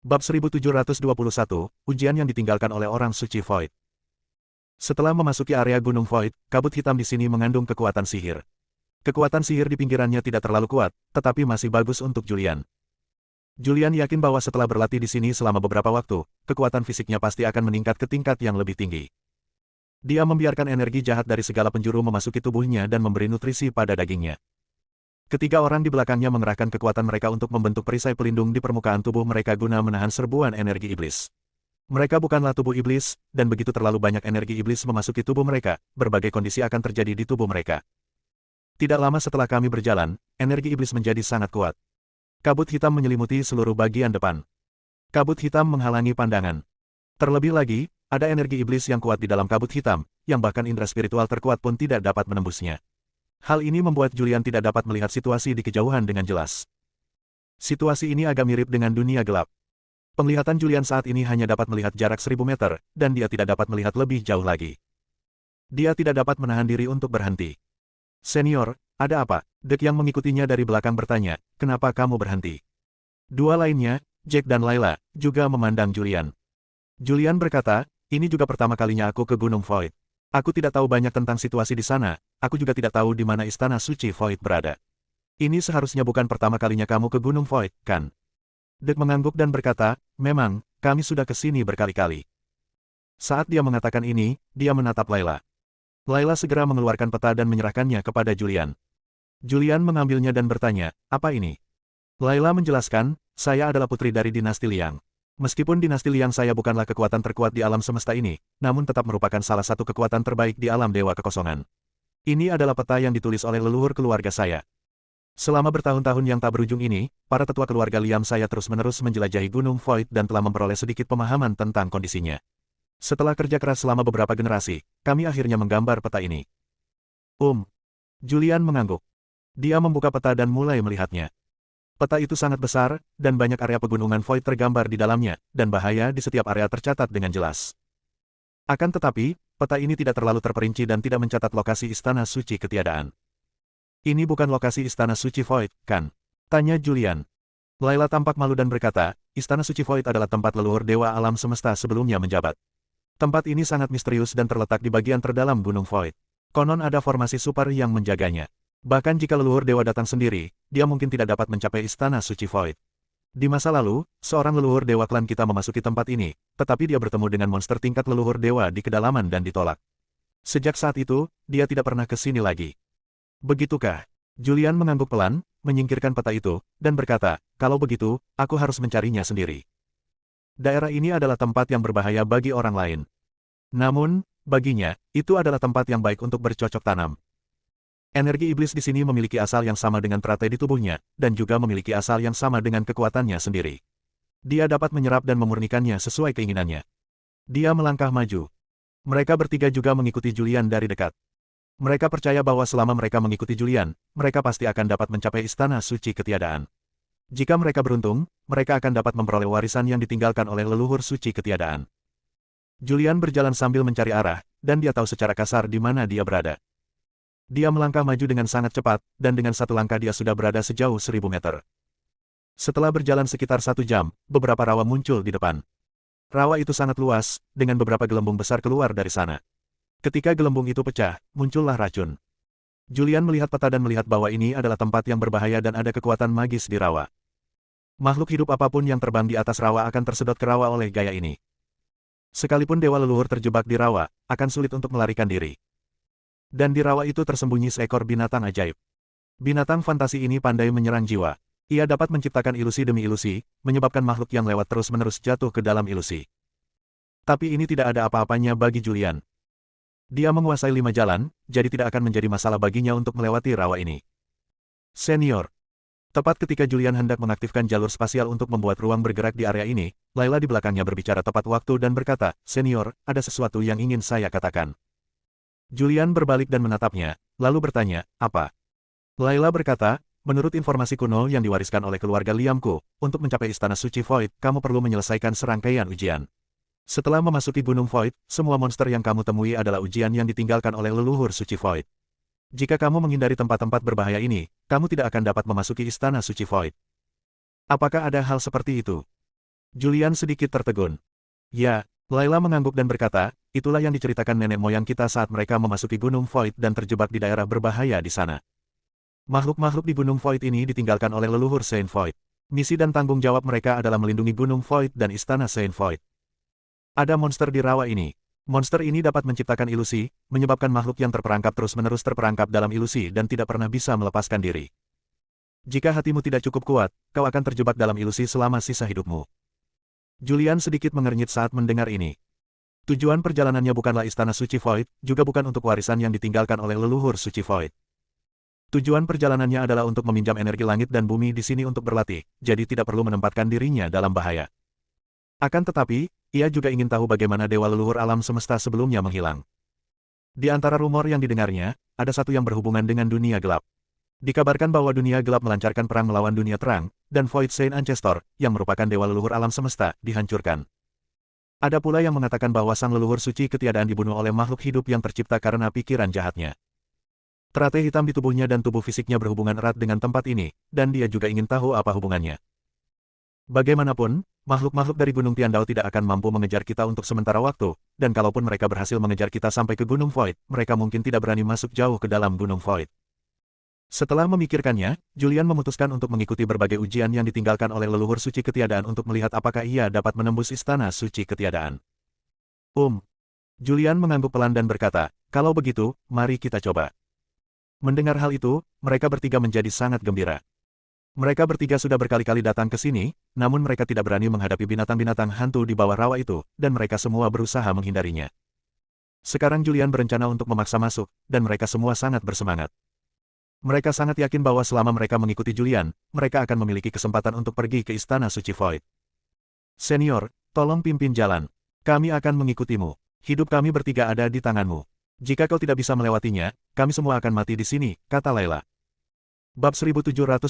Bab 1721, Ujian yang ditinggalkan oleh orang suci Void. Setelah memasuki area Gunung Void, kabut hitam di sini mengandung kekuatan sihir. Kekuatan sihir di pinggirannya tidak terlalu kuat, tetapi masih bagus untuk Julian. Julian yakin bahwa setelah berlatih di sini selama beberapa waktu, kekuatan fisiknya pasti akan meningkat ke tingkat yang lebih tinggi. Dia membiarkan energi jahat dari segala penjuru memasuki tubuhnya dan memberi nutrisi pada dagingnya. Ketiga orang di belakangnya mengerahkan kekuatan mereka untuk membentuk perisai pelindung di permukaan tubuh mereka guna menahan serbuan energi iblis. Mereka bukanlah tubuh iblis, dan begitu terlalu banyak energi iblis memasuki tubuh mereka, berbagai kondisi akan terjadi di tubuh mereka. Tidak lama setelah kami berjalan, energi iblis menjadi sangat kuat. Kabut hitam menyelimuti seluruh bagian depan. Kabut hitam menghalangi pandangan. Terlebih lagi, ada energi iblis yang kuat di dalam kabut hitam, yang bahkan indera spiritual terkuat pun tidak dapat menembusnya. Hal ini membuat Julian tidak dapat melihat situasi di kejauhan dengan jelas. Situasi ini agak mirip dengan dunia gelap. Penglihatan Julian saat ini hanya dapat melihat jarak 1000 meter, dan dia tidak dapat melihat lebih jauh lagi. Dia tidak dapat menahan diri untuk berhenti. "Senior, ada apa?" Dek yang mengikutinya dari belakang bertanya, "Kenapa kamu berhenti?" Dua lainnya, Jack dan Layla, juga memandang Julian. Julian berkata, "Ini juga pertama kalinya aku ke Gunung Void. Aku tidak tahu banyak tentang situasi di sana, aku juga tidak tahu di mana Istana Suci Void berada. Ini seharusnya bukan pertama kalinya kamu ke Gunung Void, kan?" Dek mengangguk dan berkata, "Memang, kami sudah ke sini berkali-kali." Saat dia mengatakan ini, dia menatap Layla. Layla segera mengeluarkan peta dan menyerahkannya kepada Julian. Julian mengambilnya dan bertanya, "Apa ini?" Layla menjelaskan, "Saya adalah putri dari dinasti Liang. Meskipun dinasti Liang saya bukanlah kekuatan terkuat di alam semesta ini, namun tetap merupakan salah satu kekuatan terbaik di alam Dewa Kekosongan. Ini adalah peta yang ditulis oleh leluhur keluarga saya. Selama bertahun-tahun yang tak berujung ini, para tetua keluarga Liam saya terus-menerus menjelajahi Gunung Void dan telah memperoleh sedikit pemahaman tentang kondisinya. Setelah kerja keras selama beberapa generasi, kami akhirnya menggambar peta ini." Julian mengangguk. Dia membuka peta dan mulai melihatnya. Peta itu sangat besar, dan banyak area pegunungan Void tergambar di dalamnya, dan bahaya di setiap area tercatat dengan jelas. Akan tetapi, peta ini tidak terlalu terperinci dan tidak mencatat lokasi Istana Suci Ketiadaan. "Ini bukan lokasi Istana Suci Void, kan?" tanya Julian. Layla tampak malu dan berkata, "Istana Suci Void adalah tempat leluhur dewa alam semesta sebelumnya menjabat. Tempat ini sangat misterius dan terletak di bagian terdalam Gunung Void. Konon ada formasi super yang menjaganya. Bahkan jika leluhur dewa datang sendiri, dia mungkin tidak dapat mencapai Istana Suci Void. Di masa lalu, seorang leluhur dewa klan kita memasuki tempat ini, tetapi dia bertemu dengan monster tingkat leluhur dewa di kedalaman dan ditolak. Sejak saat itu, dia tidak pernah ke sini lagi." "Begitukah?" Julian mengangguk pelan, menyingkirkan peta itu, dan berkata, "Kalau begitu, aku harus mencarinya sendiri. Daerah ini adalah tempat yang berbahaya bagi orang lain. Namun, baginya, itu adalah tempat yang baik untuk bercocok tanam. Energi iblis di sini memiliki asal yang sama dengan teratai di tubuhnya, dan juga memiliki asal yang sama dengan kekuatannya sendiri. Dia dapat menyerap dan memurnikannya sesuai keinginannya." Dia melangkah maju. Mereka bertiga juga mengikuti Julian dari dekat. Mereka percaya bahwa selama mereka mengikuti Julian, mereka pasti akan dapat mencapai Istana Suci Ketiadaan. Jika mereka beruntung, mereka akan dapat memperoleh warisan yang ditinggalkan oleh leluhur suci ketiadaan. Julian berjalan sambil mencari arah, dan dia tahu secara kasar di mana dia berada. Dia melangkah maju dengan sangat cepat, dan dengan satu langkah dia sudah berada sejauh 1000 meter. Setelah berjalan sekitar 1 jam, beberapa rawa muncul di depan. Rawa itu sangat luas, dengan beberapa gelembung besar keluar dari sana. Ketika gelembung itu pecah, muncullah racun. Julian melihat peta dan melihat bahwa ini adalah tempat yang berbahaya dan ada kekuatan magis di rawa. Makhluk hidup apapun yang terbang di atas rawa akan tersedot ke rawa oleh gaya ini. Sekalipun dewa leluhur terjebak di rawa, akan sulit untuk melarikan diri. Dan di rawa itu tersembunyi seekor binatang ajaib. Binatang fantasi ini pandai menyerang jiwa. Ia dapat menciptakan ilusi demi ilusi, menyebabkan makhluk yang lewat terus-menerus jatuh ke dalam ilusi. Tapi ini tidak ada apa-apanya bagi Julian. Dia menguasai 5 jalan, jadi tidak akan menjadi masalah baginya untuk melewati rawa ini. "Senior." Tepat ketika Julian hendak mengaktifkan jalur spasial untuk membuat ruang bergerak di area ini, Layla di belakangnya berbicara tepat waktu dan berkata, "Senior, ada sesuatu yang ingin saya katakan." Julian berbalik dan menatapnya, lalu bertanya, "Apa?" Layla berkata, "Menurut informasi kuno yang diwariskan oleh keluarga Liamku, untuk mencapai Istana Suci Void, kamu perlu menyelesaikan serangkaian ujian. Setelah memasuki Gunung Void, semua monster yang kamu temui adalah ujian yang ditinggalkan oleh leluhur Suci Void. Jika kamu menghindari tempat-tempat berbahaya ini, kamu tidak akan dapat memasuki Istana Suci Void. Apakah ada hal seperti itu?" Julian sedikit tertegun. Ya, Layla mengangguk dan berkata, itulah yang diceritakan nenek moyang kita saat mereka memasuki Gunung Void dan terjebak di daerah berbahaya di sana. Makhluk-makhluk di Gunung Void ini ditinggalkan oleh leluhur Saint Void. Misi dan tanggung jawab mereka adalah melindungi Gunung Void dan Istana Saint Void. Ada monster di rawa ini. Monster ini dapat menciptakan ilusi, menyebabkan makhluk yang terperangkap terus-menerus terperangkap dalam ilusi dan tidak pernah bisa melepaskan diri. Jika hatimu tidak cukup kuat, kau akan terjebak dalam ilusi selama sisa hidupmu. Julian sedikit mengernyit saat mendengar ini. Tujuan perjalanannya bukanlah Istana Suci Void, juga bukan untuk warisan yang ditinggalkan oleh leluhur Suci Void. Tujuan perjalanannya adalah untuk meminjam energi langit dan bumi di sini untuk berlatih, jadi tidak perlu menempatkan dirinya dalam bahaya. Akan tetapi, ia juga ingin tahu bagaimana dewa leluhur alam semesta sebelumnya menghilang. Di antara rumor yang didengarnya, ada satu yang berhubungan dengan dunia gelap. Dikabarkan bahwa dunia gelap melancarkan perang melawan dunia terang, dan Void Saint Ancestor, yang merupakan dewa leluhur alam semesta, dihancurkan. Ada pula yang mengatakan bahwa sang leluhur suci ketiadaan dibunuh oleh makhluk hidup yang tercipta karena pikiran jahatnya. Teratai hitam di tubuhnya dan tubuh fisiknya berhubungan erat dengan tempat ini, dan dia juga ingin tahu apa hubungannya. Bagaimanapun, makhluk-makhluk dari Gunung Tiandao tidak akan mampu mengejar kita untuk sementara waktu, dan kalaupun mereka berhasil mengejar kita sampai ke Gunung Void, mereka mungkin tidak berani masuk jauh ke dalam Gunung Void. Setelah memikirkannya, Julian memutuskan untuk mengikuti berbagai ujian yang ditinggalkan oleh leluhur suci ketiadaan untuk melihat apakah ia dapat menembus Istana Suci Ketiadaan. Julian mengangguk pelan dan berkata, kalau begitu, mari kita coba. Mendengar hal itu, mereka bertiga menjadi sangat gembira. Mereka bertiga sudah berkali-kali datang ke sini, namun mereka tidak berani menghadapi binatang-binatang hantu di bawah rawa itu, dan mereka semua berusaha menghindarinya. Sekarang Julian berencana untuk memaksa masuk, dan mereka semua sangat bersemangat. Mereka sangat yakin bahwa selama mereka mengikuti Julian, mereka akan memiliki kesempatan untuk pergi ke Istana Suci Void. Senior, tolong pimpin jalan. Kami akan mengikutimu. Hidup kami bertiga ada di tanganmu. Jika kau tidak bisa melewatinya, kami semua akan mati di sini, kata Layla. Bab 1722,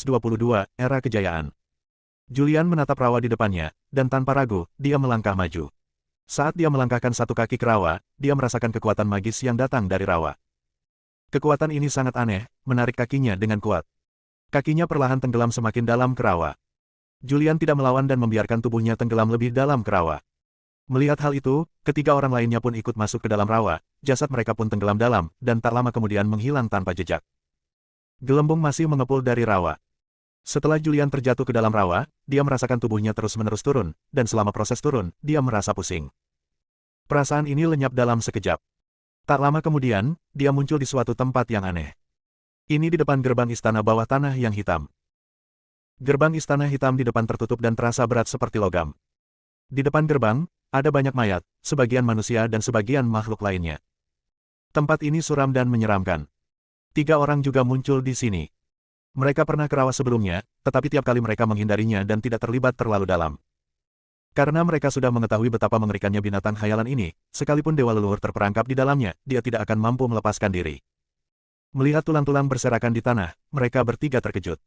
Era Kejayaan. Julian menatap rawa di depannya, dan tanpa ragu, dia melangkah maju. Saat dia melangkahkan satu kaki ke rawa, dia merasakan kekuatan magis yang datang dari rawa. Kekuatan ini sangat aneh, menarik kakinya dengan kuat. Kakinya perlahan tenggelam semakin dalam ke rawa. Julian tidak melawan dan membiarkan tubuhnya tenggelam lebih dalam ke rawa. Melihat hal itu, ketiga orang lainnya pun ikut masuk ke dalam rawa, jasad mereka pun tenggelam dalam, dan tak lama kemudian menghilang tanpa jejak. Gelembung masih mengepul dari rawa. Setelah Julian terjatuh ke dalam rawa, dia merasakan tubuhnya terus-menerus turun, dan selama proses turun, dia merasa pusing. Perasaan ini lenyap dalam sekejap. Tak lama kemudian, dia muncul di suatu tempat yang aneh. Ini di depan gerbang istana bawah tanah yang hitam. Gerbang istana hitam di depan tertutup dan terasa berat seperti logam. Di depan gerbang, ada banyak mayat, sebagian manusia dan sebagian makhluk lainnya. Tempat ini suram dan menyeramkan. 3 orang juga muncul di sini. Mereka pernah ke rawa sebelumnya, tetapi tiap kali mereka menghindarinya dan tidak terlibat terlalu dalam. Karena mereka sudah mengetahui betapa mengerikannya binatang khayalan ini, sekalipun dewa leluhur terperangkap di dalamnya, dia tidak akan mampu melepaskan diri. Melihat tulang-tulang berserakan di tanah, mereka bertiga terkejut.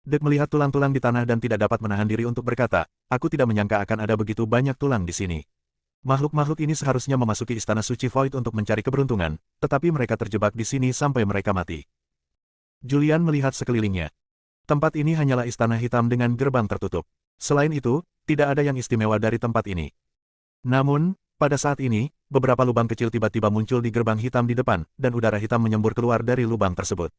Dek melihat tulang-tulang di tanah dan tidak dapat menahan diri untuk berkata, aku tidak menyangka akan ada begitu banyak tulang di sini. Makhluk-makhluk ini seharusnya memasuki Istana Suci Void untuk mencari keberuntungan, tetapi mereka terjebak di sini sampai mereka mati. Julian melihat sekelilingnya. Tempat ini hanyalah istana hitam dengan gerbang tertutup. Selain itu, tidak ada yang istimewa dari tempat ini. Namun, pada saat ini, beberapa lubang kecil tiba-tiba muncul di gerbang hitam di depan, dan udara hitam menyembur keluar dari lubang tersebut.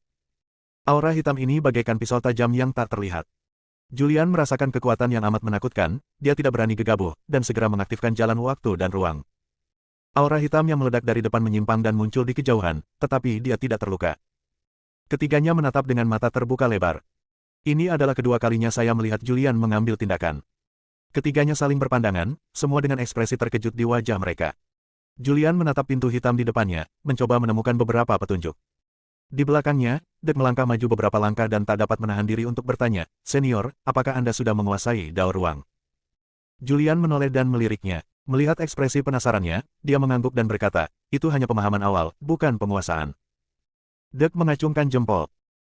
Aura hitam ini bagaikan pisau tajam yang tak terlihat. Julian merasakan kekuatan yang amat menakutkan, dia tidak berani gegabah, dan segera mengaktifkan jalan waktu dan ruang. Aura hitam yang meledak dari depan menyimpang dan muncul di kejauhan, tetapi dia tidak terluka. Ketiganya menatap dengan mata terbuka lebar. Ini adalah kedua kalinya saya melihat Julian mengambil tindakan. Ketiganya saling berpandangan, semua dengan ekspresi terkejut di wajah mereka. Julian menatap pintu hitam di depannya, mencoba menemukan beberapa petunjuk. Di belakangnya, Dek melangkah maju beberapa langkah dan tak dapat menahan diri untuk bertanya, Senior, apakah Anda sudah menguasai Dao Ruang? Julian menoleh dan meliriknya. Melihat ekspresi penasarannya, dia mengangguk dan berkata, itu hanya pemahaman awal, bukan penguasaan. Dek mengacungkan jempol.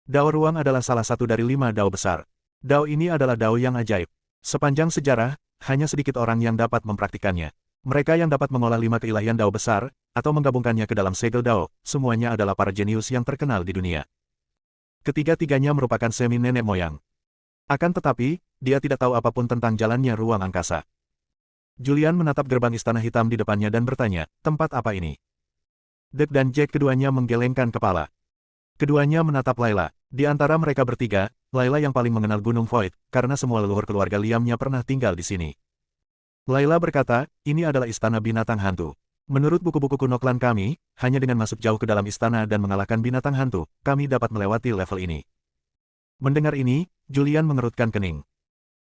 Dao Ruang adalah salah satu dari 5 Dao besar. Dao ini adalah Dao yang ajaib. Sepanjang sejarah, hanya sedikit orang yang dapat mempraktikannya. Mereka yang dapat mengolah 5 keilahian Dao besar, atau menggabungkannya ke dalam segel Dao, semuanya adalah para jenius yang terkenal di dunia. Ketiga-tiganya merupakan semi nenek moyang. Akan tetapi, dia tidak tahu apapun tentang jalannya ruang angkasa. Julian menatap gerbang istana hitam di depannya dan bertanya, tempat apa ini? Dek dan Jack keduanya menggelengkan kepala. Keduanya menatap Layla. Di antara mereka bertiga, Layla yang paling mengenal Gunung Void, karena semua leluhur keluarga Liamnya pernah tinggal di sini. Layla berkata, ini adalah istana binatang hantu. Menurut buku-buku kuno klan kami, hanya dengan masuk jauh ke dalam istana dan mengalahkan binatang hantu, kami dapat melewati level ini. Mendengar ini, Julian mengerutkan kening.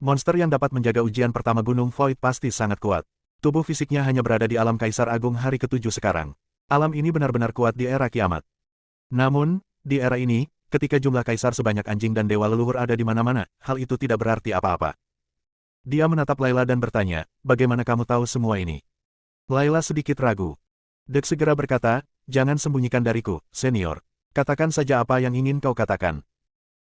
Monster yang dapat menjaga ujian pertama Gunung Void pasti sangat kuat. Tubuh fisiknya hanya berada di alam Kaisar Agung hari ke-7 sekarang. Alam ini benar-benar kuat di era kiamat. Namun, di era ini, ketika jumlah kaisar sebanyak anjing dan dewa leluhur ada di mana-mana, hal itu tidak berarti apa-apa. Dia menatap Layla dan bertanya, bagaimana kamu tahu semua ini? Layla sedikit ragu. Dek segera berkata, jangan sembunyikan dariku, senior. Katakan saja apa yang ingin kau katakan.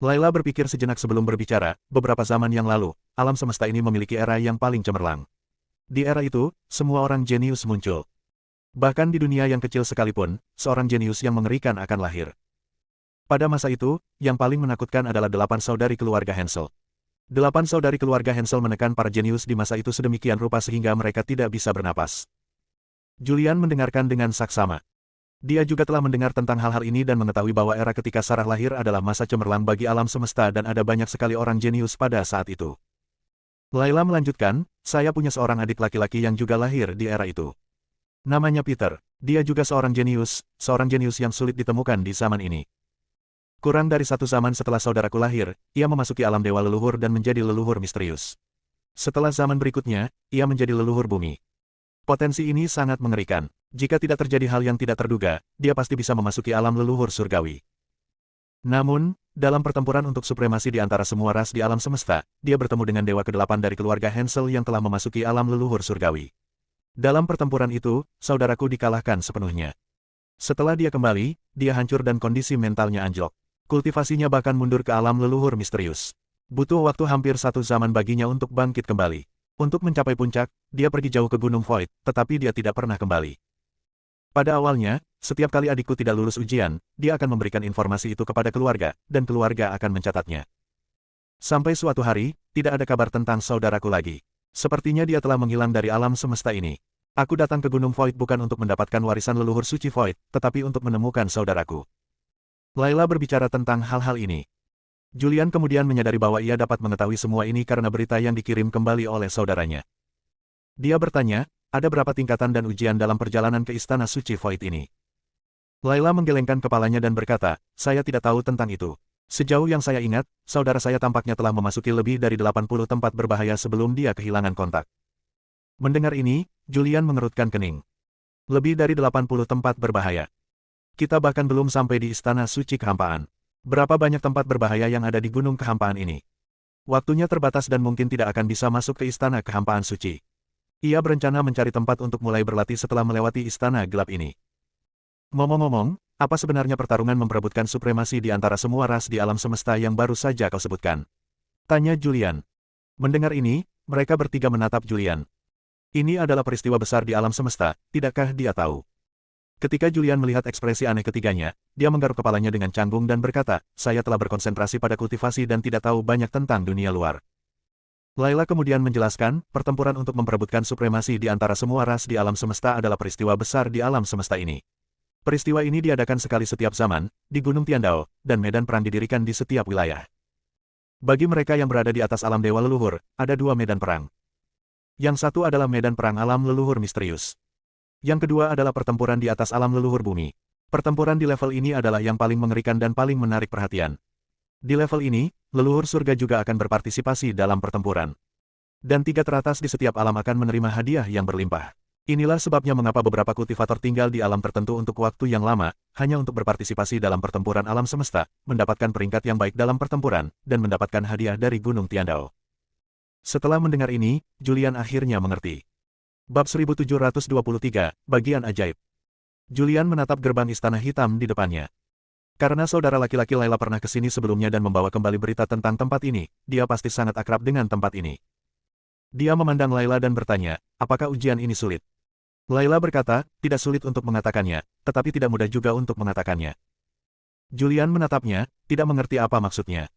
Layla berpikir sejenak sebelum berbicara, beberapa zaman yang lalu, alam semesta ini memiliki era yang paling cemerlang. Di era itu, semua orang jenius muncul. Bahkan di dunia yang kecil sekalipun, seorang jenius yang mengerikan akan lahir. Pada masa itu, yang paling menakutkan adalah 8 saudari keluarga Hansel. 8 saudari keluarga Hansel menekan para jenius di masa itu sedemikian rupa sehingga mereka tidak bisa bernapas. Julian mendengarkan dengan saksama. Dia juga telah mendengar tentang hal-hal ini dan mengetahui bahwa era ketika Sarah lahir adalah masa cemerlang bagi alam semesta dan ada banyak sekali orang jenius pada saat itu. Layla melanjutkan, saya punya seorang adik laki-laki yang juga lahir di era itu. Namanya Peter. Dia juga seorang jenius yang sulit ditemukan di zaman ini. Kurang dari 1 zaman setelah saudaraku lahir, ia memasuki alam dewa leluhur dan menjadi leluhur misterius. Setelah zaman berikutnya, ia menjadi leluhur bumi. Potensi ini sangat mengerikan. Jika tidak terjadi hal yang tidak terduga, dia pasti bisa memasuki alam leluhur surgawi. Namun, dalam pertempuran untuk supremasi di antara semua ras di alam semesta, dia bertemu dengan dewa ke-8 dari keluarga Hansel yang telah memasuki alam leluhur surgawi. Dalam pertempuran itu, saudaraku dikalahkan sepenuhnya. Setelah dia kembali, dia hancur dan kondisi mentalnya anjlok. Kultivasinya bahkan mundur ke alam leluhur misterius. Butuh waktu hampir 1 zaman baginya untuk bangkit kembali. Untuk mencapai puncak, dia pergi jauh ke Gunung Void, tetapi dia tidak pernah kembali. Pada awalnya, setiap kali adikku tidak lulus ujian, dia akan memberikan informasi itu kepada keluarga, dan keluarga akan mencatatnya. Sampai suatu hari, tidak ada kabar tentang saudaraku lagi. Sepertinya dia telah menghilang dari alam semesta ini. Aku datang ke Gunung Void bukan untuk mendapatkan warisan leluhur suci Void, tetapi untuk menemukan saudaraku. Layla berbicara tentang hal-hal ini. Julian kemudian menyadari bahwa ia dapat mengetahui semua ini karena berita yang dikirim kembali oleh saudaranya. Dia bertanya, ada berapa tingkatan dan ujian dalam perjalanan ke Istana Suci Void ini? Layla menggelengkan kepalanya dan berkata, saya tidak tahu tentang itu. Sejauh yang saya ingat, saudara saya tampaknya telah memasuki lebih dari 80 tempat berbahaya sebelum dia kehilangan kontak. Mendengar ini, Julian mengerutkan kening. Lebih dari 80 tempat berbahaya. Kita bahkan belum sampai di Istana Suci Kehampaan. Berapa banyak tempat berbahaya yang ada di Gunung Kehampaan ini? Waktunya terbatas dan mungkin tidak akan bisa masuk ke Istana Kehampaan Suci. Ia berencana mencari tempat untuk mulai berlatih setelah melewati Istana Gelap ini. Ngomong-ngomong, apa sebenarnya pertarungan memperebutkan supremasi di antara semua ras di alam semesta yang baru saja kau sebutkan? Tanya Julian. Mendengar ini, mereka bertiga menatap Julian. Ini adalah peristiwa besar di alam semesta, tidakkah dia tahu? Ketika Julian melihat ekspresi aneh ketiganya, dia menggaruk kepalanya dengan canggung dan berkata, saya telah berkonsentrasi pada kultivasi dan tidak tahu banyak tentang dunia luar. Layla kemudian menjelaskan, pertempuran untuk memperebutkan supremasi di antara semua ras di alam semesta adalah peristiwa besar di alam semesta ini. Peristiwa ini diadakan sekali setiap zaman, di Gunung Tiandao, dan medan perang didirikan di setiap wilayah. Bagi mereka yang berada di atas alam dewa leluhur, ada 2 medan perang. Yang satu adalah medan perang alam leluhur misterius. Yang kedua adalah pertempuran di atas alam leluhur bumi. Pertempuran di level ini adalah yang paling mengerikan dan paling menarik perhatian. Di level ini, leluhur surga juga akan berpartisipasi dalam pertempuran. Dan 3 teratas di setiap alam akan menerima hadiah yang berlimpah. Inilah sebabnya mengapa beberapa kultivator tinggal di alam tertentu untuk waktu yang lama, hanya untuk berpartisipasi dalam pertempuran alam semesta, mendapatkan peringkat yang baik dalam pertempuran, dan mendapatkan hadiah dari Gunung Tiandao. Setelah mendengar ini, Julian akhirnya mengerti. Bab 1723, Bagian Ajaib. Julian menatap gerbang istana hitam di depannya. Karena saudara laki-laki Layla pernah ke sini sebelumnya dan membawa kembali berita tentang tempat ini, dia pasti sangat akrab dengan tempat ini. Dia memandang Layla dan bertanya, apakah ujian ini sulit? Layla berkata, tidak sulit untuk mengatakannya, tetapi tidak mudah juga untuk mengatakannya. Julian menatapnya, tidak mengerti apa maksudnya.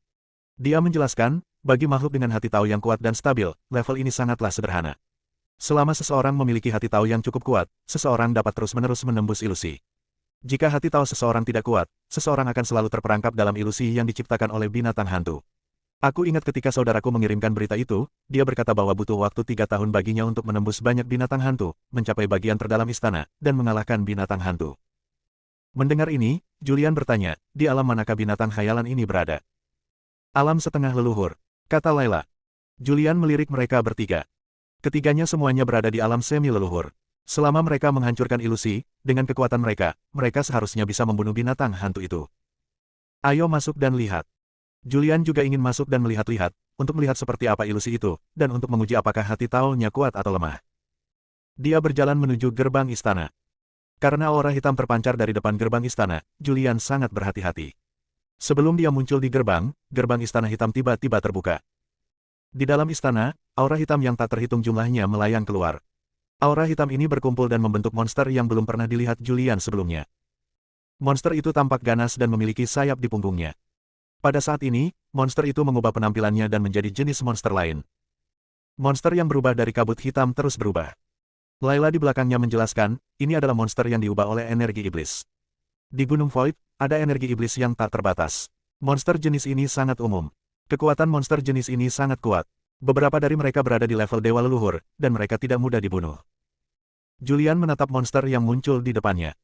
Dia menjelaskan, bagi makhluk dengan hati tahu yang kuat dan stabil, level ini sangatlah sederhana. Selama seseorang memiliki hati tahu yang cukup kuat, seseorang dapat terus-menerus menembus ilusi. Jika hati tahu seseorang tidak kuat, seseorang akan selalu terperangkap dalam ilusi yang diciptakan oleh binatang hantu. Aku ingat ketika saudaraku mengirimkan berita itu, dia berkata bahwa butuh waktu 3 tahun baginya untuk menembus banyak binatang hantu, mencapai bagian terdalam istana, dan mengalahkan binatang hantu. Mendengar ini, Julian bertanya, di alam manakah binatang khayalan ini berada? Alam setengah leluhur, kata Layla. Julian melirik mereka bertiga. Ketiganya semuanya berada di alam semi leluhur. Selama mereka menghancurkan ilusi, dengan kekuatan mereka, mereka seharusnya bisa membunuh binatang hantu itu. Ayo masuk dan lihat. Julian juga ingin masuk dan melihat-lihat, untuk melihat seperti apa ilusi itu, dan untuk menguji apakah hati Taonya kuat atau lemah. Dia berjalan menuju gerbang istana. Karena aura hitam terpancar dari depan gerbang istana, Julian sangat berhati-hati. Sebelum dia muncul di gerbang, gerbang istana hitam tiba-tiba terbuka. Di dalam istana, aura hitam yang tak terhitung jumlahnya melayang keluar. Aura hitam ini berkumpul dan membentuk monster yang belum pernah dilihat Julian sebelumnya. Monster itu tampak ganas dan memiliki sayap di punggungnya. Pada saat ini, monster itu mengubah penampilannya dan menjadi jenis monster lain. Monster yang berubah dari kabut hitam terus berubah. Layla di belakangnya menjelaskan, ini adalah monster yang diubah oleh energi iblis. Di Gunung Void, ada energi iblis yang tak terbatas. Monster jenis ini sangat umum. Kekuatan monster jenis ini sangat kuat. Beberapa dari mereka berada di level dewa leluhur, dan mereka tidak mudah dibunuh. Julian menatap monster yang muncul di depannya.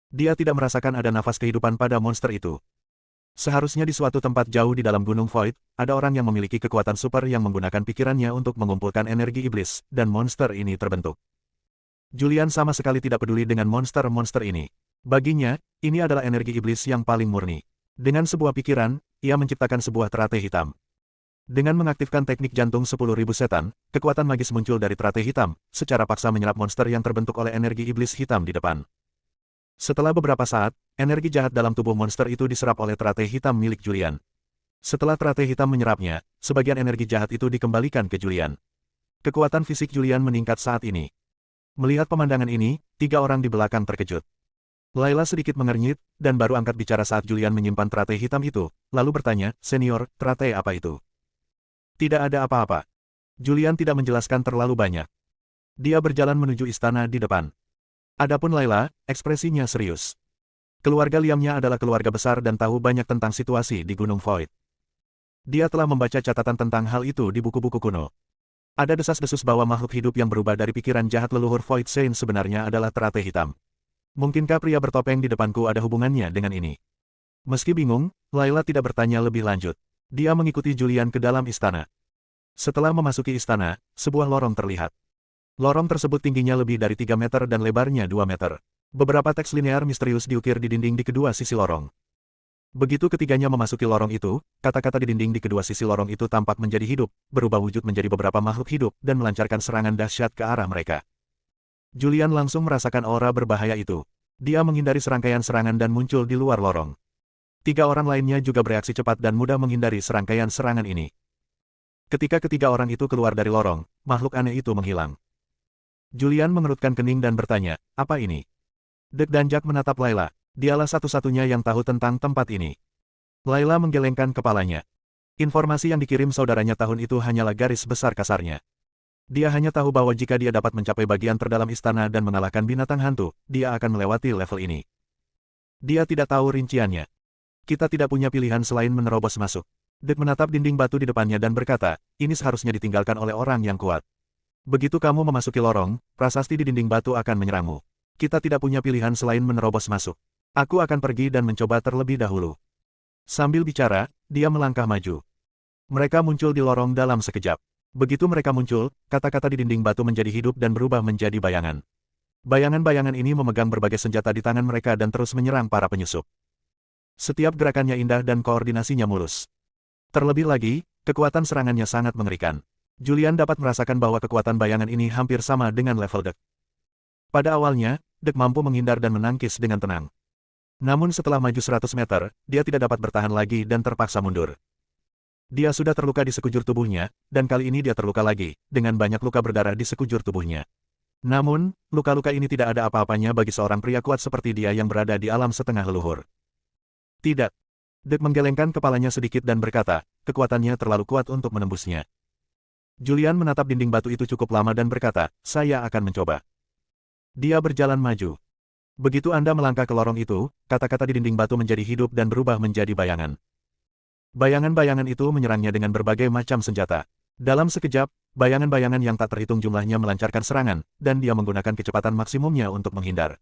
Dia tidak merasakan ada nafas kehidupan pada monster itu. Seharusnya di suatu tempat jauh di dalam Gunung Void, ada orang yang memiliki kekuatan super yang menggunakan pikirannya untuk mengumpulkan energi iblis, dan monster ini terbentuk. Julian sama sekali tidak peduli dengan monster-monster ini. Baginya, ini adalah energi iblis yang paling murni. Dengan sebuah pikiran, ia menciptakan sebuah teratai hitam. Dengan mengaktifkan teknik jantung 10.000 setan, kekuatan magis muncul dari teratai hitam, secara paksa menyerap monster yang terbentuk oleh energi iblis hitam di depan. Setelah beberapa saat, energi jahat dalam tubuh monster itu diserap oleh teratai hitam milik Julian. Setelah teratai hitam menyerapnya, sebagian energi jahat itu dikembalikan ke Julian. Kekuatan fisik Julian meningkat saat ini. Melihat pemandangan ini, 3 orang di belakang terkejut. Layla sedikit mengernyit, dan baru angkat bicara saat Julian menyimpan teratai hitam itu, lalu bertanya, "Senior, teratai apa itu?" Tidak ada apa-apa. Julian tidak menjelaskan terlalu banyak. Dia berjalan menuju istana di depan. Adapun Layla, ekspresinya serius. Keluarga Liamnya adalah keluarga besar dan tahu banyak tentang situasi di Gunung Void. Dia telah membaca catatan tentang hal itu di buku-buku kuno. Ada desas-desus bahwa makhluk hidup yang berubah dari pikiran jahat leluhur Void Saint sebenarnya adalah teratai hitam. Mungkinkah pria bertopeng di depanku ada hubungannya dengan ini? Meski bingung, Layla tidak bertanya lebih lanjut. Dia mengikuti Julian ke dalam istana. Setelah memasuki istana, sebuah lorong terlihat. Lorong tersebut tingginya lebih dari 3 meter dan lebarnya 2 meter. Beberapa teks linear misterius diukir di dinding di kedua sisi lorong. Begitu ketiganya memasuki lorong itu, kata-kata di dinding di kedua sisi lorong itu tampak menjadi hidup, berubah wujud menjadi beberapa makhluk hidup, dan melancarkan serangan dahsyat ke arah mereka. Julian langsung merasakan aura berbahaya itu. Dia menghindari serangkaian serangan dan muncul di luar lorong. 3 orang lainnya juga bereaksi cepat dan mudah menghindari serangkaian serangan ini. Ketika ketiga orang itu keluar dari lorong, makhluk aneh itu menghilang. Julian mengerutkan kening dan bertanya, "Apa ini?" Dek dan Jack menatap Layla. Dialah satu-satunya yang tahu tentang tempat ini. Layla menggelengkan kepalanya. Informasi yang dikirim saudaranya tahun itu hanyalah garis besar kasarnya. Dia hanya tahu bahwa jika dia dapat mencapai bagian terdalam istana dan mengalahkan binatang hantu, dia akan melewati level ini. Dia tidak tahu rinciannya. Kita tidak punya pilihan selain menerobos masuk. Dek menatap dinding batu di depannya dan berkata, "Ini seharusnya ditinggalkan oleh orang yang kuat. Begitu kamu memasuki lorong, prasasti di dinding batu akan menyerangmu. Kita tidak punya pilihan selain menerobos masuk. Aku akan pergi dan mencoba terlebih dahulu." Sambil bicara, dia melangkah maju. Mereka muncul di lorong dalam sekejap. Begitu mereka muncul, kata-kata di dinding batu menjadi hidup dan berubah menjadi bayangan. Bayangan-bayangan ini memegang berbagai senjata di tangan mereka dan terus menyerang para penyusup. Setiap gerakannya indah dan koordinasinya mulus. Terlebih lagi, kekuatan serangannya sangat mengerikan. Julian dapat merasakan bahwa kekuatan bayangan ini hampir sama dengan level Dek. Pada awalnya, Dek mampu menghindar dan menangkis dengan tenang. Namun setelah maju 100 meter, dia tidak dapat bertahan lagi dan terpaksa mundur. Dia sudah terluka di sekujur tubuhnya, dan kali ini dia terluka lagi, dengan banyak luka berdarah di sekujur tubuhnya. Namun, luka-luka ini tidak ada apa-apanya bagi seorang pria kuat seperti dia yang berada di alam setengah leluhur. Tidak. Dek menggelengkan kepalanya sedikit dan berkata, kekuatannya terlalu kuat untuk menembusnya. Julian menatap dinding batu itu cukup lama dan berkata, saya akan mencoba. Dia berjalan maju. Begitu Anda melangkah ke lorong itu, kata-kata di dinding batu menjadi hidup dan berubah menjadi bayangan. Bayangan-bayangan itu menyerangnya dengan berbagai macam senjata. Dalam sekejap, bayangan-bayangan yang tak terhitung jumlahnya melancarkan serangan, dan dia menggunakan kecepatan maksimumnya untuk menghindar.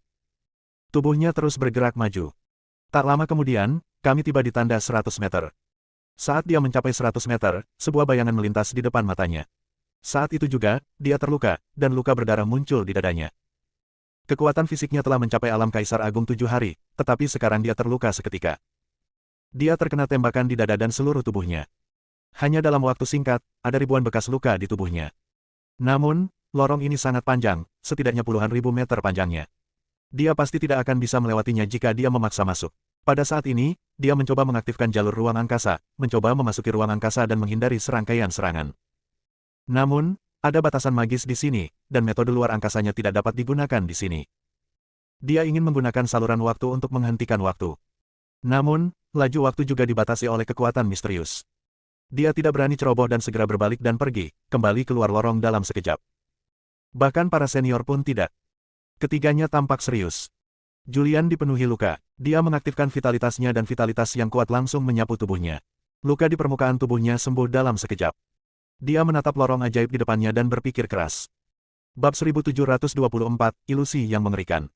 Tubuhnya terus bergerak maju. Tak lama kemudian, kami tiba di tanda 100 meter. Saat dia mencapai 100 meter, sebuah bayangan melintas di depan matanya. Saat itu juga, dia terluka, dan luka berdarah muncul di dadanya. Kekuatan fisiknya telah mencapai alam Kaisar Agung 7 hari, tetapi sekarang dia terluka seketika. Dia terkena tembakan di dada dan seluruh tubuhnya. Hanya dalam waktu singkat, ada ribuan bekas luka di tubuhnya. Namun, lorong ini sangat panjang, setidaknya puluhan ribu meter panjangnya. Dia pasti tidak akan bisa melewatinya jika dia memaksa masuk. Pada saat ini, dia mencoba mengaktifkan jalur ruang angkasa, mencoba memasuki ruang angkasa dan menghindari serangkaian serangan. Namun, ada batasan magis di sini, dan metode luar angkasanya tidak dapat digunakan di sini. Dia ingin menggunakan saluran waktu untuk menghentikan waktu. Namun, laju waktu juga dibatasi oleh kekuatan misterius. Dia tidak berani ceroboh dan segera berbalik dan pergi, kembali keluar lorong dalam sekejap. Bahkan para senior pun tidak. Ketiganya tampak serius. Julian dipenuhi luka. Dia mengaktifkan vitalitasnya dan vitalitas yang kuat langsung menyapu tubuhnya. Luka di permukaan tubuhnya sembuh dalam sekejap. Dia menatap lorong ajaib di depannya dan berpikir keras. Bab 1724, Ilusi yang Mengerikan.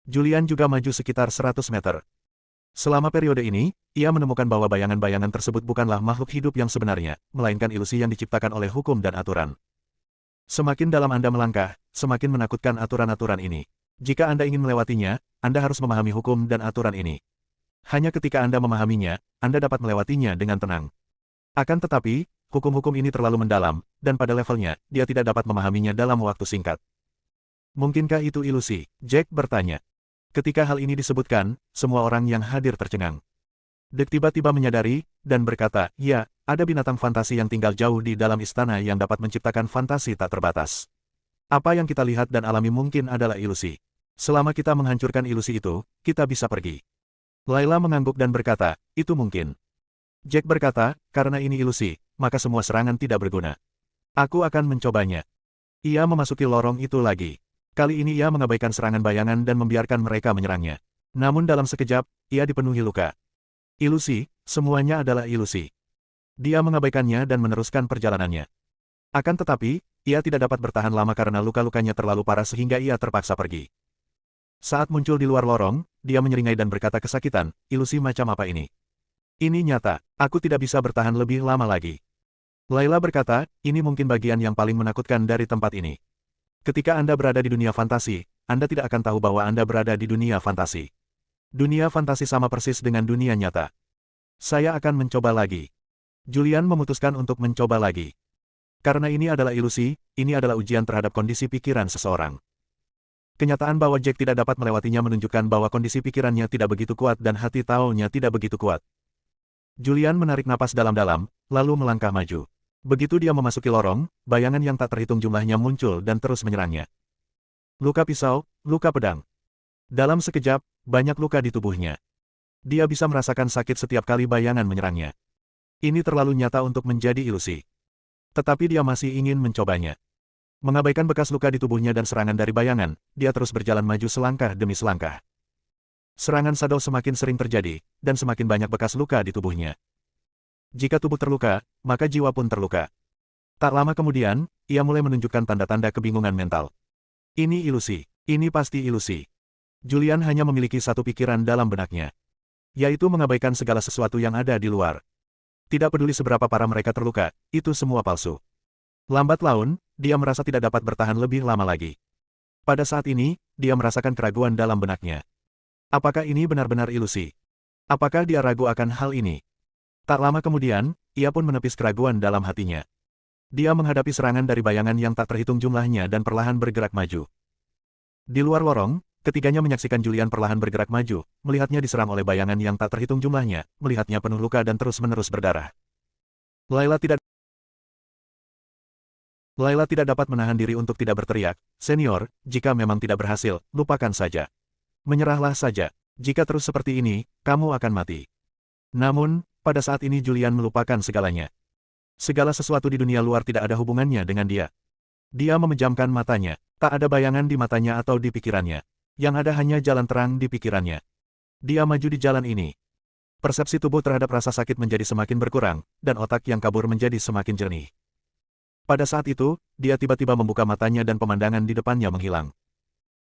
Julian juga maju sekitar 100 meter. Selama periode ini, ia menemukan bahwa bayangan-bayangan tersebut bukanlah makhluk hidup yang sebenarnya, melainkan ilusi yang diciptakan oleh hukum dan aturan. Semakin dalam Anda melangkah, semakin menakutkan aturan-aturan ini. Jika Anda ingin melewatinya, Anda harus memahami hukum dan aturan ini. Hanya ketika Anda memahaminya, Anda dapat melewatinya dengan tenang. Akan tetapi, hukum-hukum ini terlalu mendalam, dan pada levelnya, dia tidak dapat memahaminya dalam waktu singkat. Mungkinkah itu ilusi? Jack bertanya. Ketika hal ini disebutkan, semua orang yang hadir tercengang. Jack tiba-tiba menyadari, dan berkata, ya, ada binatang fantasi yang tinggal jauh di dalam istana yang dapat menciptakan fantasi tak terbatas. Apa yang kita lihat dan alami mungkin adalah ilusi. Selama kita menghancurkan ilusi itu, kita bisa pergi. Layla mengangguk dan berkata, itu mungkin. Jack berkata, karena ini ilusi, maka semua serangan tidak berguna. Aku akan mencobanya. Ia memasuki lorong itu lagi. Kali ini ia mengabaikan serangan bayangan dan membiarkan mereka menyerangnya. Namun dalam sekejap, ia dipenuhi luka. Ilusi, semuanya adalah ilusi. Dia mengabaikannya dan meneruskan perjalanannya. Akan tetapi, ia tidak dapat bertahan lama karena luka-lukanya terlalu parah sehingga ia terpaksa pergi. Saat muncul di luar lorong, dia menyeringai dan berkata kesakitan, ilusi macam apa ini? Ini nyata, aku tidak bisa bertahan lebih lama lagi. Layla berkata, ini mungkin bagian yang paling menakutkan dari tempat ini. Ketika Anda berada di dunia fantasi, Anda tidak akan tahu bahwa Anda berada di dunia fantasi. Dunia fantasi sama persis dengan dunia nyata. Saya akan mencoba lagi. Julian memutuskan untuk mencoba lagi. Karena ini adalah ilusi, ini adalah ujian terhadap kondisi pikiran seseorang. Kenyataan bahwa Jack tidak dapat melewatinya menunjukkan bahwa kondisi pikirannya tidak begitu kuat dan hati taunya tidak begitu kuat. Julian menarik napas dalam-dalam, lalu melangkah maju. Begitu dia memasuki lorong, bayangan yang tak terhitung jumlahnya muncul dan terus menyerangnya. Luka pisau, luka pedang. Dalam sekejap, banyak luka di tubuhnya. Dia bisa merasakan sakit setiap kali bayangan menyerangnya. Ini terlalu nyata untuk menjadi ilusi. Tetapi dia masih ingin mencobanya. Mengabaikan bekas luka di tubuhnya dan serangan dari bayangan, dia terus berjalan maju selangkah demi selangkah. Serangan Shadow semakin sering terjadi, dan semakin banyak bekas luka di tubuhnya. Jika tubuh terluka, maka jiwa pun terluka. Tak lama kemudian, ia mulai menunjukkan tanda-tanda kebingungan mental. Ini ilusi, ini pasti ilusi. Julian hanya memiliki satu pikiran dalam benaknya, yaitu mengabaikan segala sesuatu yang ada di luar. Tidak peduli seberapa parah mereka terluka, itu semua palsu. Lambat laun, dia merasa tidak dapat bertahan lebih lama lagi. Pada saat ini, dia merasakan keraguan dalam benaknya. Apakah ini benar-benar ilusi? Apakah dia ragu akan hal ini? Tak lama kemudian, ia pun menepis keraguan dalam hatinya. Dia menghadapi serangan dari bayangan yang tak terhitung jumlahnya dan perlahan bergerak maju. Di luar lorong, ketiganya menyaksikan Julian perlahan bergerak maju, melihatnya diserang oleh bayangan yang tak terhitung jumlahnya, melihatnya penuh luka dan terus-menerus berdarah. Layla tidak dapat menahan diri untuk tidak berteriak, "Senior, jika memang tidak berhasil, lupakan saja. Menyerahlah saja. Jika terus seperti ini, kamu akan mati." Namun, pada saat ini Julian melupakan segalanya. Segala sesuatu di dunia luar tidak ada hubungannya dengan dia. Dia memejamkan matanya. Tak ada bayangan di matanya atau di pikirannya. Yang ada hanya jalan terang di pikirannya. Dia maju di jalan ini. Persepsi tubuh terhadap rasa sakit menjadi semakin berkurang, dan otak yang kabur menjadi semakin jernih. Pada saat itu, dia tiba-tiba membuka matanya dan pemandangan di depannya menghilang.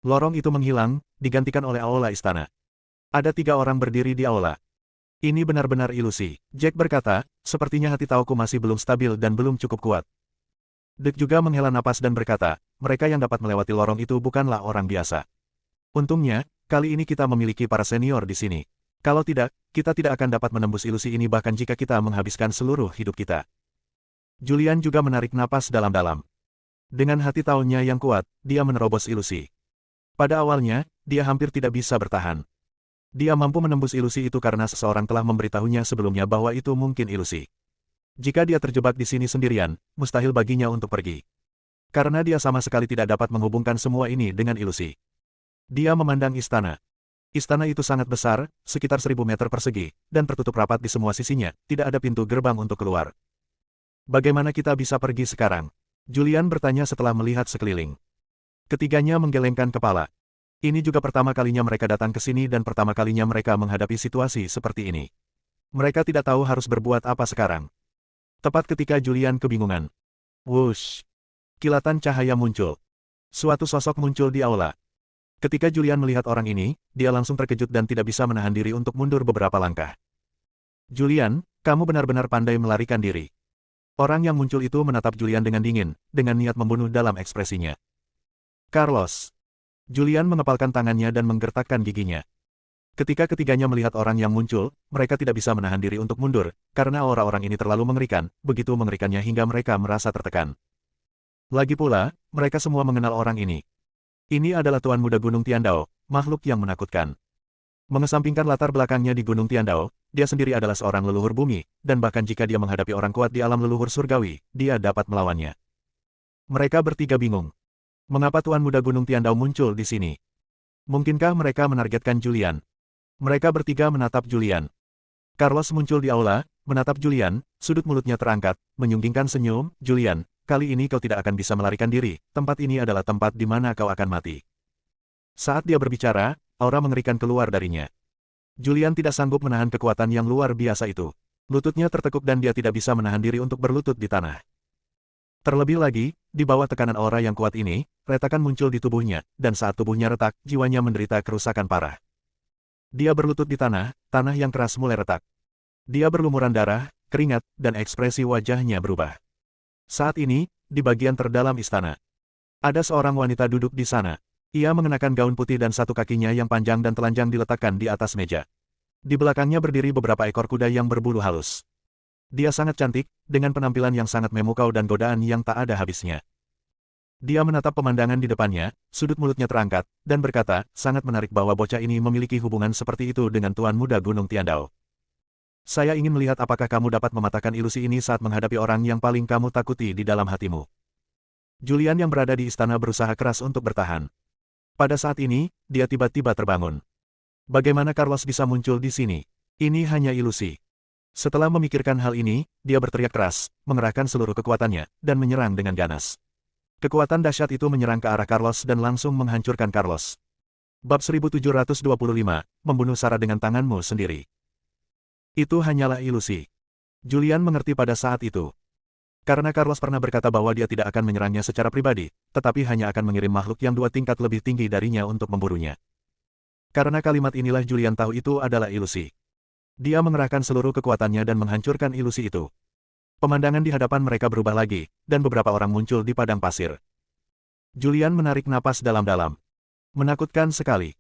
Lorong itu menghilang, digantikan oleh aula istana. Ada 3 orang berdiri di aula. Ini benar-benar ilusi, Jack berkata, sepertinya hati tauku masih belum stabil dan belum cukup kuat. Dick juga menghela napas dan berkata, mereka yang dapat melewati lorong itu bukanlah orang biasa. Untungnya, kali ini kita memiliki para senior di sini. Kalau tidak, kita tidak akan dapat menembus ilusi ini bahkan jika kita menghabiskan seluruh hidup kita. Julian juga menarik napas dalam-dalam. Dengan hati taunya yang kuat, dia menerobos ilusi. Pada awalnya, dia hampir tidak bisa bertahan. Dia mampu menembus ilusi itu karena seseorang telah memberitahunya sebelumnya bahwa itu mungkin ilusi. Jika dia terjebak di sini sendirian, mustahil baginya untuk pergi. Karena dia sama sekali tidak dapat menghubungkan semua ini dengan ilusi. Dia memandang istana. Istana itu sangat besar, sekitar 1000 meter persegi, dan tertutup rapat di semua sisinya, tidak ada pintu gerbang untuk keluar. Bagaimana kita bisa pergi sekarang? Julian bertanya setelah melihat sekeliling. Ketiganya menggelengkan kepala. Ini juga pertama kalinya mereka datang ke sini dan pertama kalinya mereka menghadapi situasi seperti ini. Mereka tidak tahu harus berbuat apa sekarang. Tepat ketika Julian kebingungan. Wush! Kilatan cahaya muncul. Suatu sosok muncul di aula. Ketika Julian melihat orang ini, dia langsung terkejut dan tidak bisa menahan diri untuk mundur beberapa langkah. Julian, kamu benar-benar pandai melarikan diri. Orang yang muncul itu menatap Julian dengan dingin, dengan niat membunuh dalam ekspresinya. Carlos. Julian mengepalkan tangannya dan menggertakkan giginya. Ketika ketiganya melihat orang yang muncul, mereka tidak bisa menahan diri untuk mundur, karena aura orang ini terlalu mengerikan, begitu mengerikannya hingga mereka merasa tertekan. Lagi pula, mereka semua mengenal orang ini. Ini adalah Tuan Muda Gunung Tiandao, makhluk yang menakutkan. Mengesampingkan latar belakangnya di Gunung Tiandao, dia sendiri adalah seorang leluhur bumi, dan bahkan jika dia menghadapi orang kuat di alam leluhur surgawi, dia dapat melawannya. Mereka bertiga bingung. Mengapa Tuan Muda Gunung Tiandao muncul di sini? Mungkinkah mereka menargetkan Julian? Mereka bertiga menatap Julian. Carlos muncul di aula, menatap Julian, sudut mulutnya terangkat, menyunggingkan senyum, Julian, kali ini kau tidak akan bisa melarikan diri, tempat ini adalah tempat di mana kau akan mati. Saat dia berbicara, aura mengerikan keluar darinya. Julian tidak sanggup menahan kekuatan yang luar biasa itu. Lututnya tertekuk dan dia tidak bisa menahan diri untuk berlutut di tanah. Terlebih lagi, di bawah tekanan aura yang kuat ini, retakan muncul di tubuhnya, dan saat tubuhnya retak, jiwanya menderita kerusakan parah. Dia berlutut di tanah, tanah yang keras mulai retak. Dia berlumuran darah, keringat, dan ekspresi wajahnya berubah. Saat ini, di bagian terdalam istana, ada seorang wanita duduk di sana. Ia mengenakan gaun putih dan satu kakinya yang panjang dan telanjang diletakkan di atas meja. Di belakangnya berdiri beberapa ekor kuda yang berbulu halus. Dia sangat cantik, dengan penampilan yang sangat memukau dan godaan yang tak ada habisnya. Dia menatap pemandangan di depannya, sudut mulutnya terangkat, dan berkata, sangat menarik bahwa bocah ini memiliki hubungan seperti itu dengan Tuan Muda Gunung Tiandao. Saya ingin melihat apakah kamu dapat mematahkan ilusi ini saat menghadapi orang yang paling kamu takuti di dalam hatimu. Julian yang berada di istana berusaha keras untuk bertahan. Pada saat ini, dia tiba-tiba terbangun. Bagaimana Carlos bisa muncul di sini? Ini hanya ilusi. Setelah memikirkan hal ini, dia berteriak keras, mengerahkan seluruh kekuatannya, dan menyerang dengan ganas. Kekuatan dahsyat itu menyerang ke arah Carlos dan langsung menghancurkan Carlos. Bab 1725, membunuh Sarah dengan tanganmu sendiri. Itu hanyalah ilusi. Julian mengerti pada saat itu. Karena Carlos pernah berkata bahwa dia tidak akan menyerangnya secara pribadi, tetapi hanya akan mengirim makhluk yang 2 tingkat lebih tinggi darinya untuk memburunya. Karena kalimat inilah Julian tahu itu adalah ilusi. Dia mengerahkan seluruh kekuatannya dan menghancurkan ilusi itu. Pemandangan di hadapan mereka berubah lagi, dan beberapa orang muncul di padang pasir. Julian menarik napas dalam-dalam. Menakutkan sekali.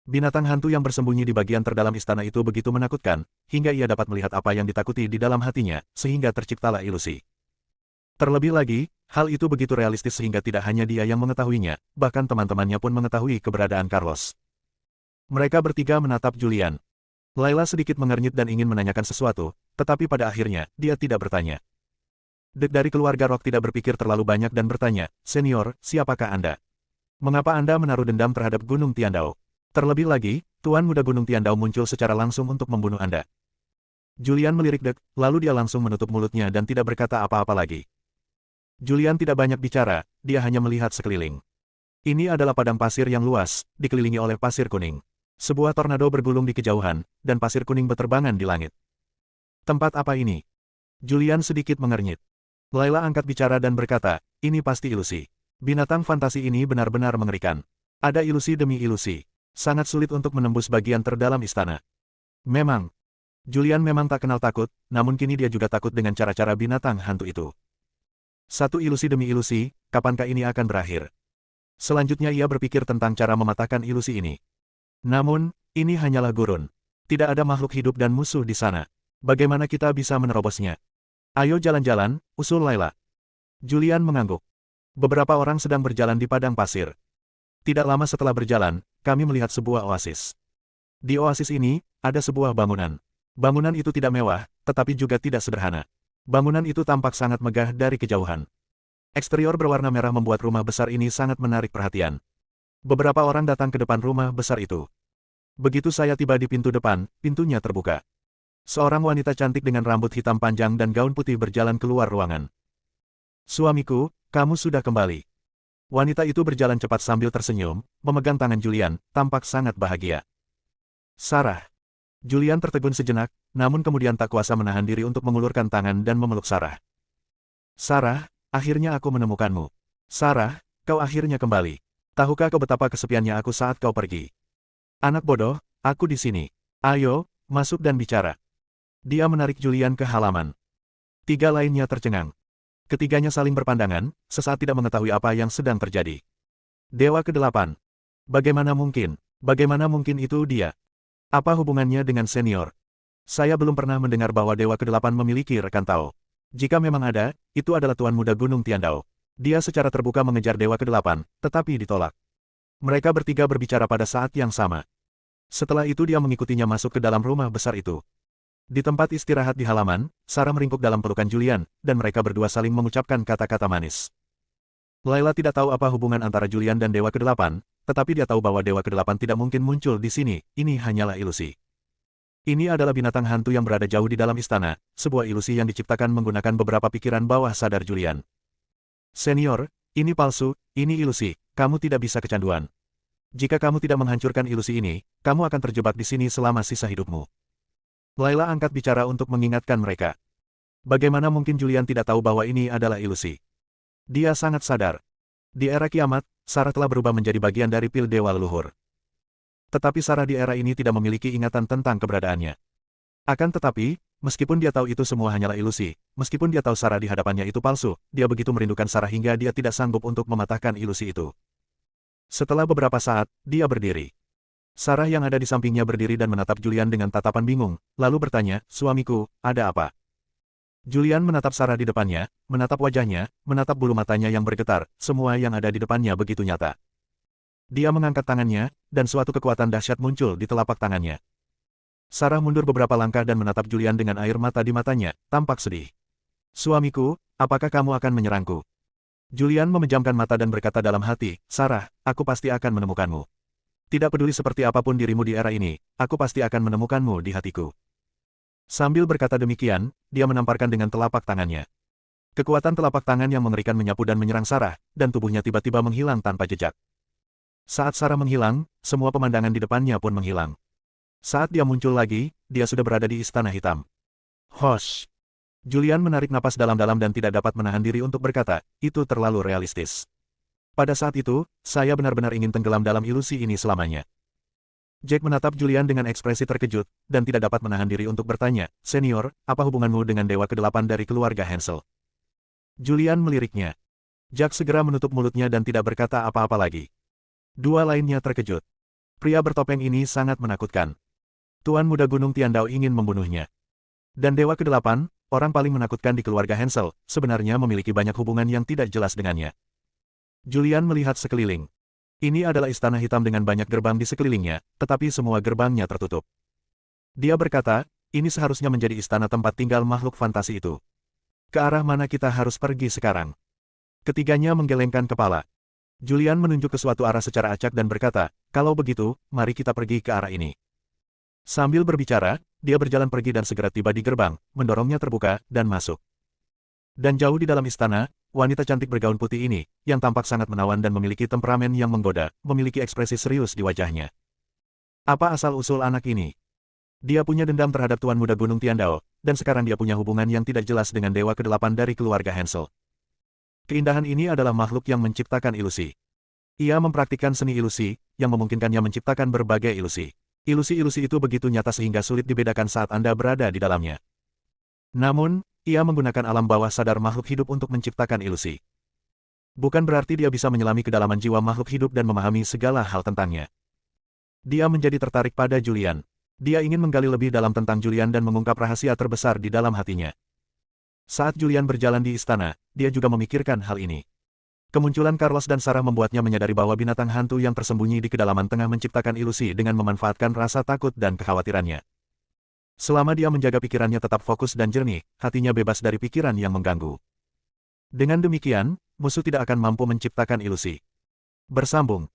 Binatang hantu yang bersembunyi di bagian terdalam istana itu begitu menakutkan, hingga ia dapat melihat apa yang ditakuti di dalam hatinya, sehingga terciptalah ilusi. Terlebih lagi, hal itu begitu realistis sehingga tidak hanya dia yang mengetahuinya, bahkan teman-temannya pun mengetahui keberadaan Carlos. Mereka bertiga menatap Julian. Layla sedikit mengernyit dan ingin menanyakan sesuatu, tetapi pada akhirnya, dia tidak bertanya. Dick dari keluarga Rock tidak berpikir terlalu banyak dan bertanya, "Senior, siapakah Anda? Mengapa Anda menaruh dendam terhadap Gunung Tiandao? Terlebih lagi, Tuan Muda Gunung Tiandao muncul secara langsung untuk membunuh Anda." Julian melirik Dek, lalu dia langsung menutup mulutnya dan tidak berkata apa-apa lagi. Julian tidak banyak bicara, dia hanya melihat sekeliling. Ini adalah padang pasir yang luas, dikelilingi oleh pasir kuning. Sebuah tornado bergulung di kejauhan, dan pasir kuning berterbangan di langit. Tempat apa ini? Julian sedikit mengernyit. Layla angkat bicara dan berkata, ini pasti ilusi. Binatang fantasi ini benar-benar mengerikan. Ada ilusi demi ilusi. Sangat sulit untuk menembus bagian terdalam istana. Memang. Julian memang tak kenal takut, namun kini dia juga takut dengan cara-cara binatang hantu itu. Satu ilusi demi ilusi, kapankah ini akan berakhir? Selanjutnya ia berpikir tentang cara mematahkan ilusi ini. Namun, ini hanyalah gurun. Tidak ada makhluk hidup dan musuh di sana. Bagaimana kita bisa menerobosnya? Ayo jalan-jalan, usul Layla. Julian mengangguk. Beberapa orang sedang berjalan di padang pasir. Tidak lama setelah berjalan, kami melihat sebuah oasis. Di oasis ini, ada sebuah bangunan. Bangunan itu tidak mewah, tetapi juga tidak sederhana. Bangunan itu tampak sangat megah dari kejauhan. Eksterior berwarna merah membuat rumah besar ini sangat menarik perhatian. Beberapa orang datang ke depan rumah besar itu. Begitu saya tiba di pintu depan, pintunya terbuka. Seorang wanita cantik dengan rambut hitam panjang dan gaun putih berjalan keluar ruangan. Suamiku, kamu sudah kembali. Wanita itu berjalan cepat sambil tersenyum, memegang tangan Julian, tampak sangat bahagia. Sarah. Julian tertegun sejenak, namun kemudian tak kuasa menahan diri untuk mengulurkan tangan dan memeluk Sarah. Sarah, akhirnya aku menemukanmu. Sarah, kau akhirnya kembali. Tahukah kau betapa kesepiannya aku saat kau pergi? Anak bodoh, aku di sini. Ayo, masuk dan bicara. Dia menarik Julian ke halaman. Tiga lainnya tercengang. Ketiganya saling berpandangan, sesaat tidak mengetahui apa yang sedang terjadi. Dewa ke-8. Bagaimana mungkin? Bagaimana mungkin itu dia? Apa hubungannya dengan senior? Saya belum pernah mendengar bahwa Dewa ke-8 memiliki rekan Tao. Jika memang ada, itu adalah Tuan Muda Gunung Tiandao. Dia secara terbuka mengejar Dewa ke-8, tetapi ditolak. Mereka bertiga berbicara pada saat yang sama. Setelah itu dia mengikutinya masuk ke dalam rumah besar itu. Di tempat istirahat di halaman, Sarah meringkuk dalam pelukan Julian, dan mereka berdua saling mengucapkan kata-kata manis. Layla tidak tahu apa hubungan antara Julian dan Dewa ke-8, tetapi dia tahu bahwa Dewa ke-8 tidak mungkin muncul di sini, ini hanyalah ilusi. Ini adalah binatang hantu yang berada jauh di dalam istana, sebuah ilusi yang diciptakan menggunakan beberapa pikiran bawah sadar Julian. Senior, ini palsu, ini ilusi, kamu tidak bisa kecanduan. Jika kamu tidak menghancurkan ilusi ini, kamu akan terjebak di sini selama sisa hidupmu. Layla angkat bicara untuk mengingatkan mereka. Bagaimana mungkin Julian tidak tahu bahwa ini adalah ilusi? Dia sangat sadar. Di era kiamat, Sarah telah berubah menjadi bagian dari pil dewa leluhur. Tetapi Sarah di era ini tidak memiliki ingatan tentang keberadaannya. Akan tetapi, meskipun dia tahu itu semua hanyalah ilusi, meskipun dia tahu Sarah di hadapannya itu palsu, dia begitu merindukan Sarah hingga dia tidak sanggup untuk mematahkan ilusi itu. Setelah beberapa saat, dia berdiri. Sarah yang ada di sampingnya berdiri dan menatap Julian dengan tatapan bingung, lalu bertanya, suamiku, ada apa? Julian menatap Sarah di depannya, menatap wajahnya, menatap bulu matanya yang bergetar, semua yang ada di depannya begitu nyata. Dia mengangkat tangannya, dan suatu kekuatan dahsyat muncul di telapak tangannya. Sarah mundur beberapa langkah dan menatap Julian dengan air mata di matanya, tampak sedih. Suamiku, apakah kamu akan menyerangku? Julian memejamkan mata dan berkata dalam hati, Sarah, aku pasti akan menemukanmu. Tidak peduli seperti apapun dirimu di era ini, aku pasti akan menemukanmu di hatiku. Sambil berkata demikian, dia menamparkan dengan telapak tangannya. Kekuatan telapak tangan yang mengerikan menyapu dan menyerang Sarah, dan tubuhnya tiba-tiba menghilang tanpa jejak. Saat Sarah menghilang, semua pemandangan di depannya pun menghilang. Saat dia muncul lagi, dia sudah berada di istana hitam. Hosh! Julian menarik napas dalam-dalam dan tidak dapat menahan diri untuk berkata, itu terlalu realistis. Pada saat itu, saya benar-benar ingin tenggelam dalam ilusi ini selamanya. Jack menatap Julian dengan ekspresi terkejut, dan tidak dapat menahan diri untuk bertanya, Senior, apa hubunganmu dengan Dewa ke-8 dari keluarga Hansel? Julian meliriknya. Jack segera menutup mulutnya dan tidak berkata apa-apa lagi. Dua lainnya terkejut. Pria bertopeng ini sangat menakutkan. Tuan Muda Gunung Tiandao ingin membunuhnya. Dan Dewa ke-8, orang paling menakutkan di keluarga Hansel, sebenarnya memiliki banyak hubungan yang tidak jelas dengannya. Julian melihat sekeliling. Ini adalah istana hitam dengan banyak gerbang di sekelilingnya, tetapi semua gerbangnya tertutup. Dia berkata, ini seharusnya menjadi istana tempat tinggal makhluk fantasi itu. Ke arah mana kita harus pergi sekarang? Ketiganya menggelengkan kepala. Julian menunjuk ke suatu arah secara acak dan berkata, kalau begitu, mari kita pergi ke arah ini. Sambil berbicara, dia berjalan pergi dan segera tiba di gerbang, mendorongnya terbuka, dan masuk. Dan jauh di dalam istana, wanita cantik bergaun putih ini, yang tampak sangat menawan dan memiliki temperamen yang menggoda, memiliki ekspresi serius di wajahnya. Apa asal-usul anak ini? Dia punya dendam terhadap Tuan Muda Gunung Tiandao, dan sekarang dia punya hubungan yang tidak jelas dengan Dewa Kedelapan dari keluarga Hansel. Keindahan ini adalah makhluk yang menciptakan ilusi. Ia mempraktikkan seni ilusi, yang memungkinkannya menciptakan berbagai ilusi. Ilusi-ilusi itu begitu nyata sehingga sulit dibedakan saat Anda berada di dalamnya. Namun, ia menggunakan alam bawah sadar makhluk hidup untuk menciptakan ilusi. Bukan berarti dia bisa menyelami kedalaman jiwa makhluk hidup dan memahami segala hal tentangnya. Dia menjadi tertarik pada Julian. Dia ingin menggali lebih dalam tentang Julian dan mengungkap rahasia terbesar di dalam hatinya. Saat Julian berjalan di istana, dia juga memikirkan hal ini. Kemunculan Carlos dan Sarah membuatnya menyadari bahwa binatang hantu yang tersembunyi di kedalaman tengah menciptakan ilusi dengan memanfaatkan rasa takut dan kekhawatirannya. Selama dia menjaga pikirannya tetap fokus dan jernih, hatinya bebas dari pikiran yang mengganggu. Dengan demikian, musuh tidak akan mampu menciptakan ilusi. Bersambung.